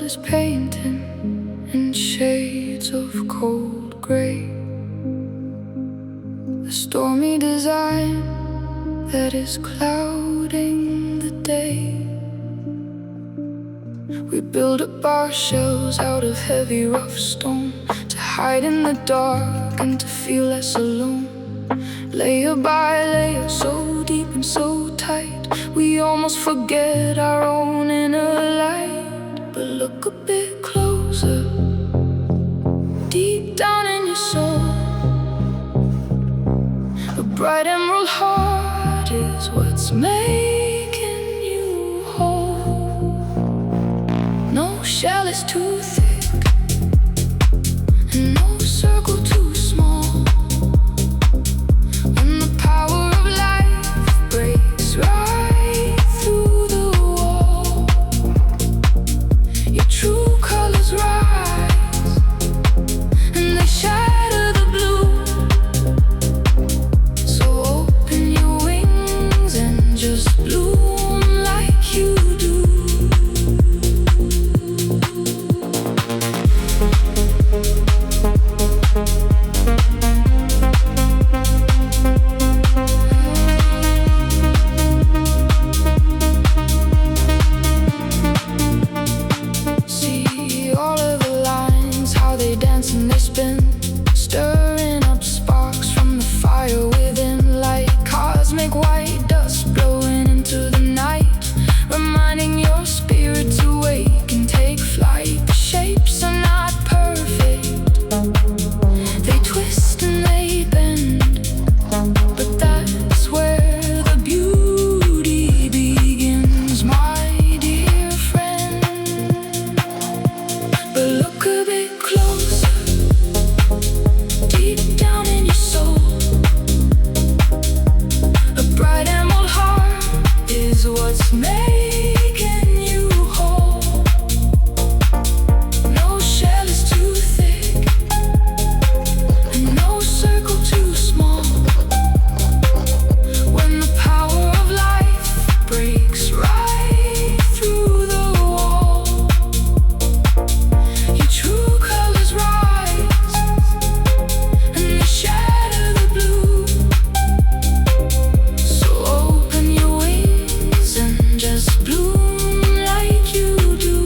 is painting in shades of cold gray. The stormy design that is clouding the day. We build up our shells out of heavy rough stone, to hide in the dark and to feel less alone. Layer by layer, so deep and so tight, we almost forget our own inner light. But look a bit closer, deep down in your soul. A bright emerald heart is what's making you whole. No shell is too thick, and no circle too small. When the power of life breaks right through the wall, your true colors rise, and they shatter the blue. So open your wings and just bloom like you do. See all of the lines, how they dance and they spin, stirring up sparks from the fire within, like cosmic white dust blowing into the night, reminding your spirit to wake and take flight. The shapes are not perfect, they twist and they bend, but that's where the beauty begins, my dear friend. But look a bit closer, deep down in your soul. A bright emerald heart is what's making you whole. No shell is too thick, and no circle too small. When the power of life breaks right through the wall, your true colors rise, and they shatter the blue. So open your wings and just bloom like you do.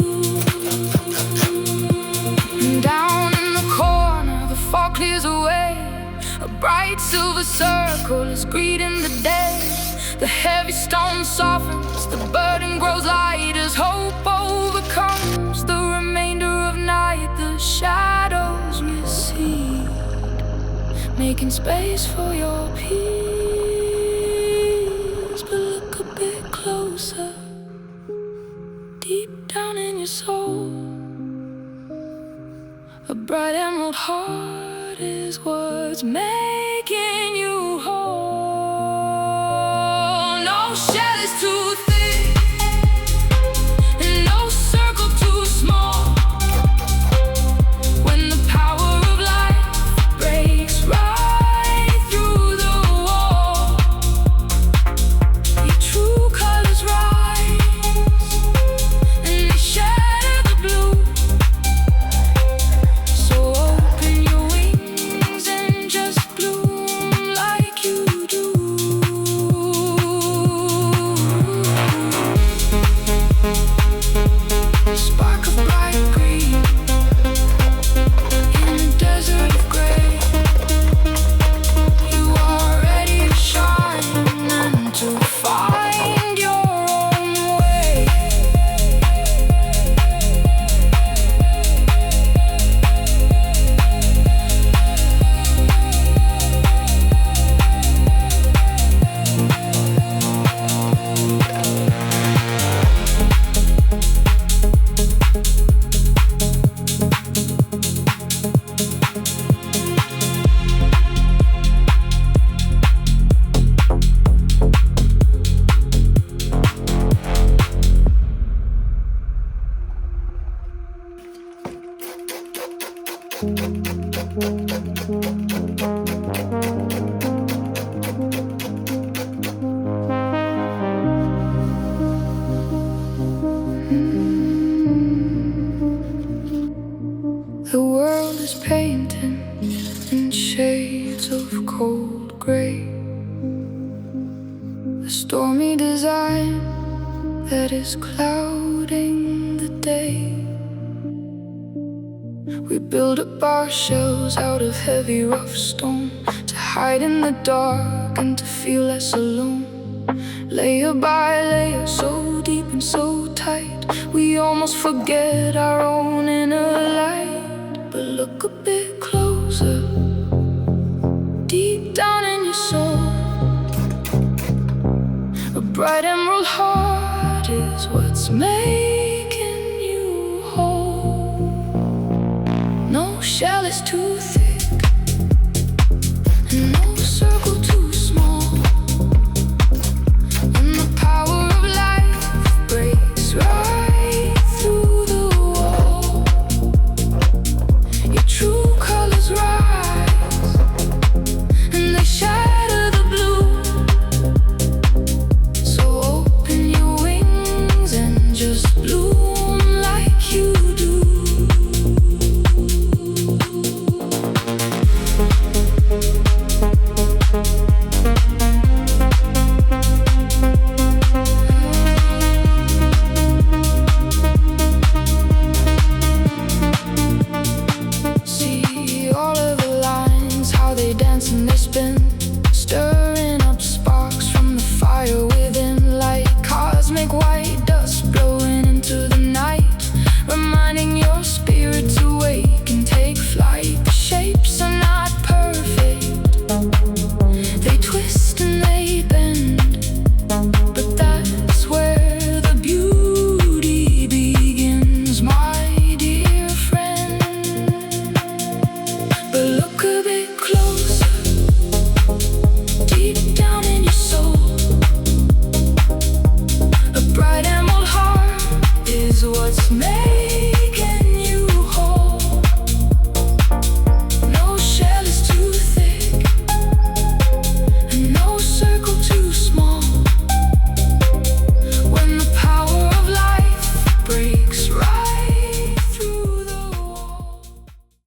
And down in the corner, the fog clears away. A bright silver circle is greeting the day. The heavy stone softens, the burden grows light as hope overcomes the remainder of night. The shadows recede, making space for your peace. But look a bit closer, deep down in your soul. A bright emerald heart is what's making you whole. No shell is too thick, and no circle too small. When the power of life breaks right through the wall, your true colors rise, and they shatter the blue. So open your wings and just bloom that is clouding the day. We build up our shells out of heavy rough stone, to hide in the dark and to feel less alone. Layer by layer, so deep and so tight, we almost forget our own inner light. But look a bit closer, deep down in your soul, a bright emerald heart is what's making you whole. No shell is too